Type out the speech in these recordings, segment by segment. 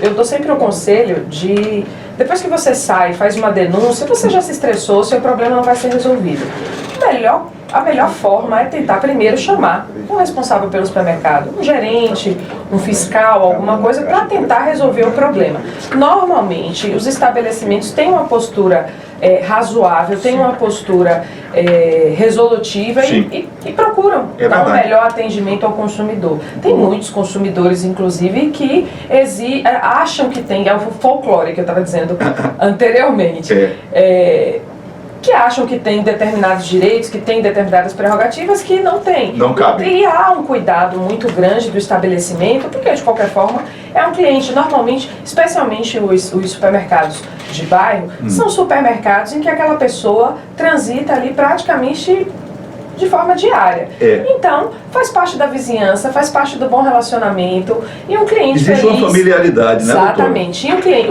eu dou sempre o conselho de, depois que você sai, faz uma denúncia, você já se estressou, seu problema não vai ser resolvido. A melhor forma é tentar primeiro chamar um responsável pelo supermercado, um gerente, um fiscal, alguma coisa, para tentar resolver o problema. Normalmente, os estabelecimentos têm uma postura razoável, têm uma postura resolutiva e procuram dar um melhor atendimento ao consumidor. Tem muitos consumidores, inclusive, que acham que tem, é o folclore que eu estava dizendo anteriormente, que acham que tem determinados direitos, que tem determinadas prerrogativas que não tem. Não cabe. E há um cuidado muito grande do estabelecimento, porque de qualquer forma é um cliente, normalmente, especialmente os supermercados de bairro, são supermercados em que aquela pessoa transita ali praticamente de forma diária. Então, faz parte da vizinhança, faz parte do bom relacionamento. E um cliente existe feliz... uma familiaridade, né, exatamente. E um cliente,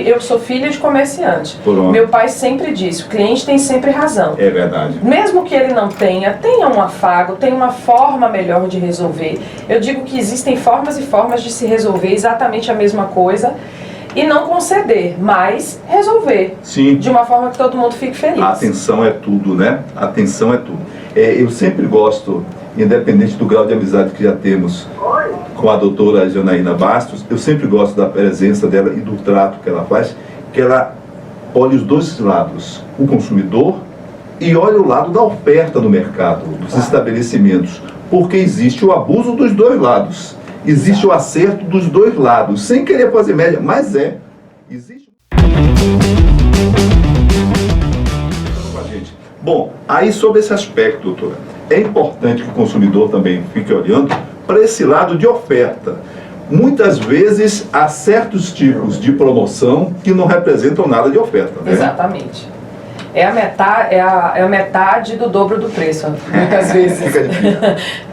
eu sou filha de comerciante. Meu pai sempre disse, o cliente tem sempre razão. É verdade. Mesmo que ele não tenha um afago, tenha uma forma melhor de resolver. Eu digo que existem formas e formas de se resolver exatamente a mesma coisa. E não conceder, mas resolver. Sim. De uma forma que todo mundo fique feliz. A atenção é tudo, né? A atenção é tudo. Eu sempre gosto, independente do grau de amizade que já temos com a doutora Janaína Bastos, eu sempre gosto da presença dela e do trato que ela faz, que ela olha os dois lados, o consumidor e olha o lado da oferta no mercado, dos estabelecimentos, porque existe o abuso dos dois lados. Existe o acerto dos dois lados, sem querer fazer média, mas existe. Bom, aí sobre esse aspecto, doutora, é importante que o consumidor também fique olhando para esse lado de oferta. Muitas vezes há certos tipos de promoção que não representam nada de oferta, né? Exatamente. É a metade do dobro do preço, muitas vezes.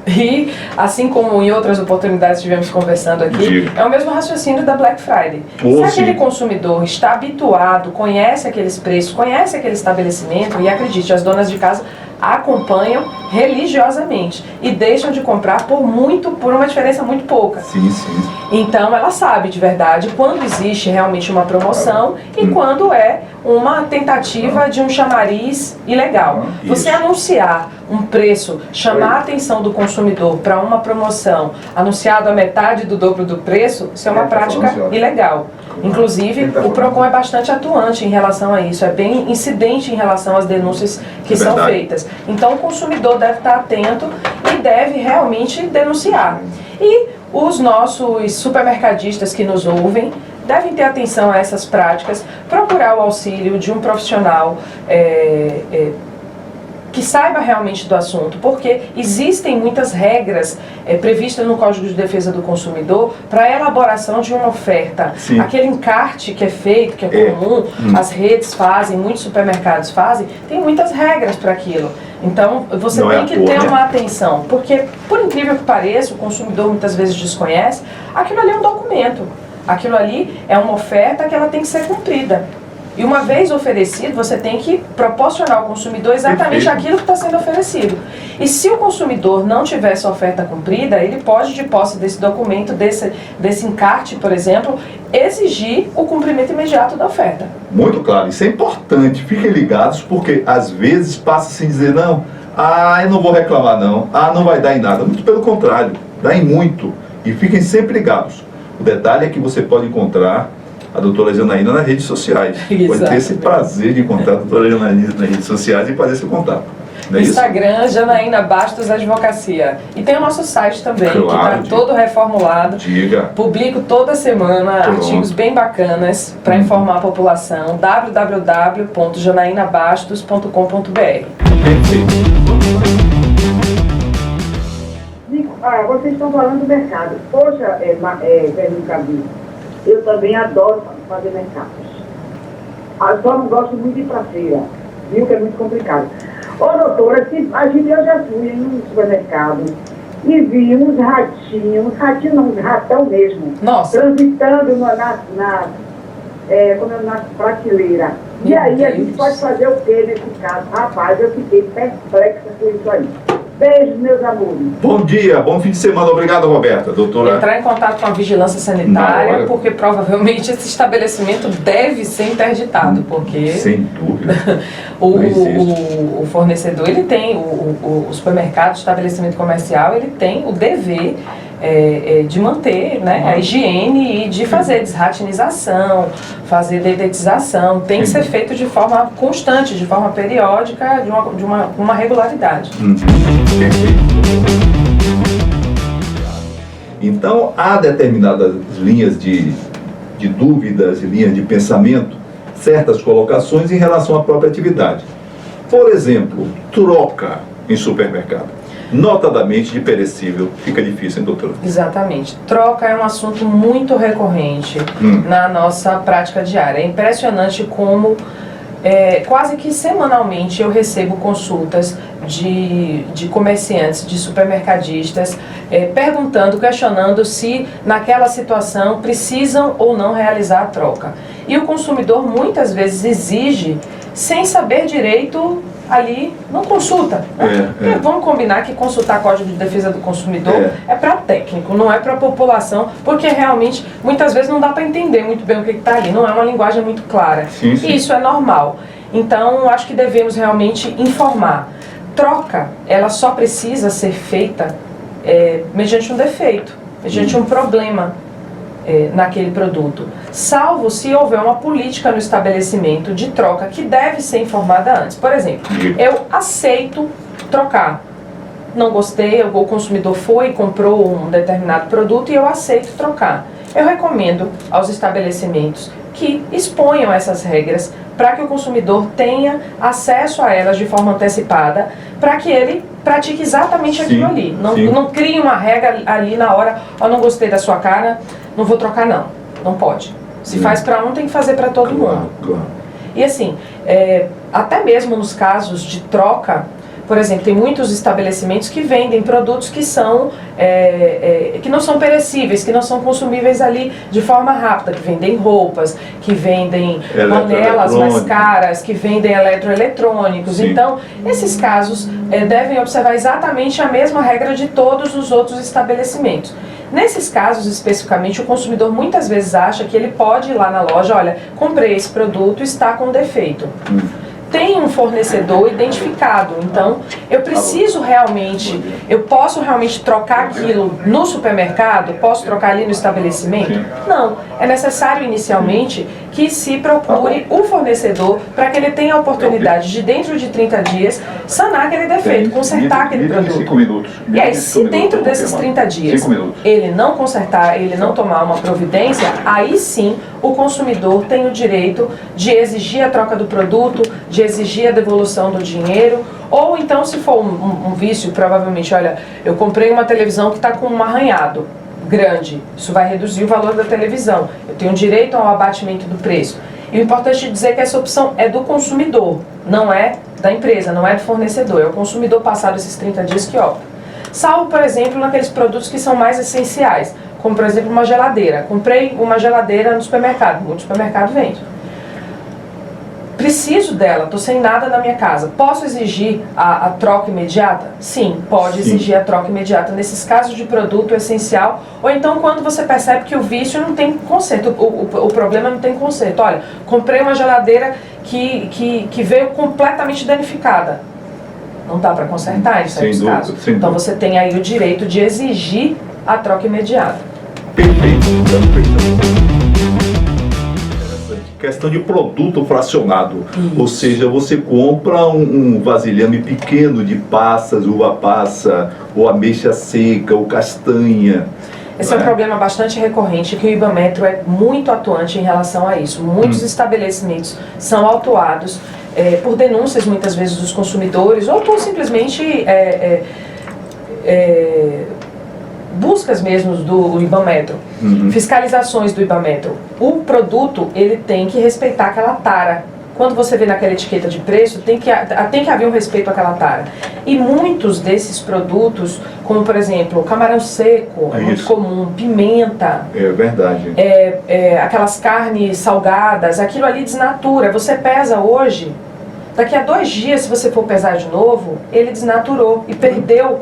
E, assim como em outras oportunidades estivemos conversando aqui, é o mesmo raciocínio da Black Friday. Se aquele consumidor está habituado, conhece aqueles preços, conhece aquele estabelecimento, e acredite, as donas de casa acompanham religiosamente e deixam de comprar por uma diferença muito pouca. Sim, sim. Então ela sabe de verdade quando existe realmente uma promoção e quando é uma tentativa de um chamariz ilegal. Você anunciar um preço, chamar a atenção do consumidor para uma promoção anunciado a metade do dobro do preço, isso é uma prática ilegal. Inclusive, o PROCON é bastante atuante em relação a isso, é bem incidente em relação às denúncias que são feitas. Então, o consumidor deve estar atento e deve realmente denunciar. E os nossos supermercadistas que nos ouvem devem ter atenção a essas práticas, procurar o auxílio de um profissional que saiba realmente do assunto, porque existem muitas regras previstas no Código de Defesa do Consumidor para a elaboração de uma oferta. Sim. Aquele encarte que é feito, que é comum, as redes fazem, muitos supermercados fazem, tem muitas regras para aquilo. Então, você tem que ter uma atenção, porque, por incrível que pareça, o consumidor muitas vezes desconhece, aquilo ali é um documento, aquilo ali é uma oferta que ela tem que ser cumprida. E uma vez oferecido, você tem que proporcionar ao consumidor exatamente aquilo que está sendo oferecido. E se o consumidor não tiver essa oferta cumprida, ele pode, de posse desse documento, desse encarte, por exemplo, exigir o cumprimento imediato da oferta. Muito claro, isso é importante. Fiquem ligados, porque às vezes passa sem dizer, não, eu não vou reclamar não, não vai dar em nada. Muito pelo contrário, dá em muito. E fiquem sempre ligados. O detalhe é que você pode encontrar a doutora Janaína nas redes sociais. Pode ter esse prazer de encontrar a doutora Janaína nas redes sociais e fazer esse contato. Não é Instagram, isso? Janaína Bastos Advocacia. E tem o nosso site também, que está todo reformulado. Publico toda semana artigos bem bacanas para informar a população. www.janainabastos.com.br. Perfeito. Vocês estão falando do mercado. Poxa, Fernando Cabinho, eu também adoro fazer mercados. Só não gosto muito de ir para feira, viu, que é muito complicado. Ô, doutora, eu já fui em um supermercado e vi uns ratinhos não, uns ratão mesmo, transitando na prateleira. E aí a gente pode fazer o quê nesse caso? Rapaz, eu fiquei perplexa com isso aí. Beijos, meus amores. Bom dia, bom fim de semana. Obrigado, Roberta. Doutora. Entrar em contato com a vigilância sanitária, porque provavelmente esse estabelecimento deve ser interditado, porque Sem dúvida. o fornecedor, ele tem, o supermercado, o estabelecimento comercial, ele tem o dever de manter, né, a higiene e de fazer desratinização, fazer dedetização. Tem que ser feito de forma constante, de forma periódica, de uma regularidade. Então, há determinadas linhas de dúvidas e linhas de pensamento, certas colocações em relação à própria atividade. Por exemplo, troca em supermercado. Notadamente de perecível, fica difícil, hein, doutora? Exatamente. Troca é um assunto muito recorrente na nossa prática diária. É impressionante como quase que semanalmente eu recebo consultas de comerciantes, de supermercadistas, perguntando, questionando se naquela situação precisam ou não realizar a troca. E o consumidor muitas vezes exige sem saber direito. Ali não consulta. Porque vamos combinar que consultar Código de Defesa do Consumidor é para técnico, não é para população, porque realmente muitas vezes não dá para entender muito bem o que está ali, não é uma linguagem muito clara. Sim. E isso é normal. Então, acho que devemos realmente informar. Troca, ela só precisa ser feita mediante um defeito, mediante um problema naquele produto, salvo se houver uma política no estabelecimento de troca que deve ser informada antes. Por exemplo, eu aceito trocar, não gostei, o consumidor foi e comprou um determinado produto e eu aceito trocar. Eu recomendo aos estabelecimentos que exponham essas regras para que o consumidor tenha acesso a elas de forma antecipada, para que ele pratique exatamente aquilo ali. Não crie uma regra ali na hora, não gostei da sua cara, não vou trocar não. Não pode. Se faz para um, tem que fazer para todo mundo. Claro. E assim, até mesmo nos casos de troca, por exemplo, tem muitos estabelecimentos que vendem produtos que que não são perecíveis, que não são consumíveis ali de forma rápida, que vendem roupas, que vendem panelas mais caras, que vendem eletroeletrônicos. Sim. Então, esses casos devem observar exatamente a mesma regra de todos os outros estabelecimentos. Nesses casos, especificamente, o consumidor muitas vezes acha que ele pode ir lá na loja, olha, comprei esse produto, está com defeito. Tem um fornecedor identificado, então eu posso realmente trocar aquilo no supermercado? Posso trocar ali no estabelecimento? Não, é necessário inicialmente que se procure o fornecedor para que ele tenha a oportunidade de dentro de 30 dias sanar aquele defeito, consertar aquele produto. 5 minutos. E aí, se dentro desses 30 dias ele não consertar, ele não tomar uma providência, aí sim o consumidor tem o direito de exigir a troca do produto, de exigir a devolução do dinheiro, ou então, se for um vício, provavelmente, olha, eu comprei uma televisão que está com um arranhado grande, isso vai reduzir o valor da televisão, eu tenho direito ao abatimento do preço. E o importante é dizer que essa opção é do consumidor, não é da empresa, não é do fornecedor, é o consumidor passado esses 30 dias que opta. Salvo, por exemplo, naqueles produtos que são mais essenciais, como por exemplo uma geladeira. Comprei uma geladeira no supermercado, muito supermercado vende. Preciso dela, estou sem nada na minha casa. Posso exigir a troca imediata? Sim, pode exigir a troca imediata nesses casos de produto essencial, ou então quando você percebe que o vício não tem conserto, o problema não tem conserto. Olha, comprei uma geladeira que veio completamente danificada. Não dá para consertar isso nesse caso. Então você tem aí o direito de exigir a troca imediata. Perfeito. Questão de produto fracionado. Isso. Ou seja, você compra um vasilhame pequeno de passas, uva passa, ou ameixa seca, ou castanha. Esse é um problema bastante recorrente, que o Ibametro é muito atuante em relação a isso. Muitos estabelecimentos são autuados por denúncias, muitas vezes, dos consumidores, ou por simplesmente buscas mesmo do Ibametro, fiscalizações do Ibametro. O produto, ele tem que respeitar aquela tara. Quando você vê naquela etiqueta de preço, tem que haver um respeito àquela tara. E muitos desses produtos, como por exemplo, camarão seco, é muito comum, pimenta. É verdade. Aquelas carnes salgadas, aquilo ali desnatura. Você pesa hoje, Daqui a 2 dias, se você for pesar de novo, ele desnaturou e perdeu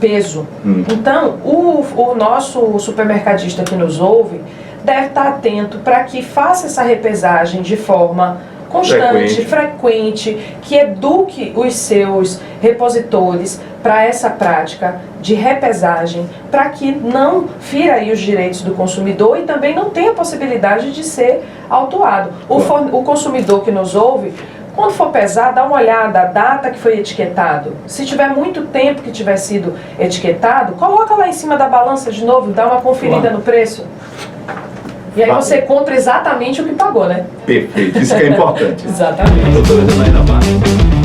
peso. Então, o nosso supermercadista que nos ouve deve estar atento para que faça essa repesagem de forma constante, frequente, que eduque os seus repositores para essa prática de repesagem, para que não fira aí os direitos do consumidor e também não tenha possibilidade de ser autuado. O consumidor que nos ouve, quando for pesar, dá uma olhada a data que foi etiquetado. Se tiver muito tempo que tiver sido etiquetado, coloca lá em cima da balança de novo, dá uma conferida no preço. E aí você compra exatamente o que pagou, né? Perfeito, isso que é importante. Exatamente. Doutora Janaína Bastos.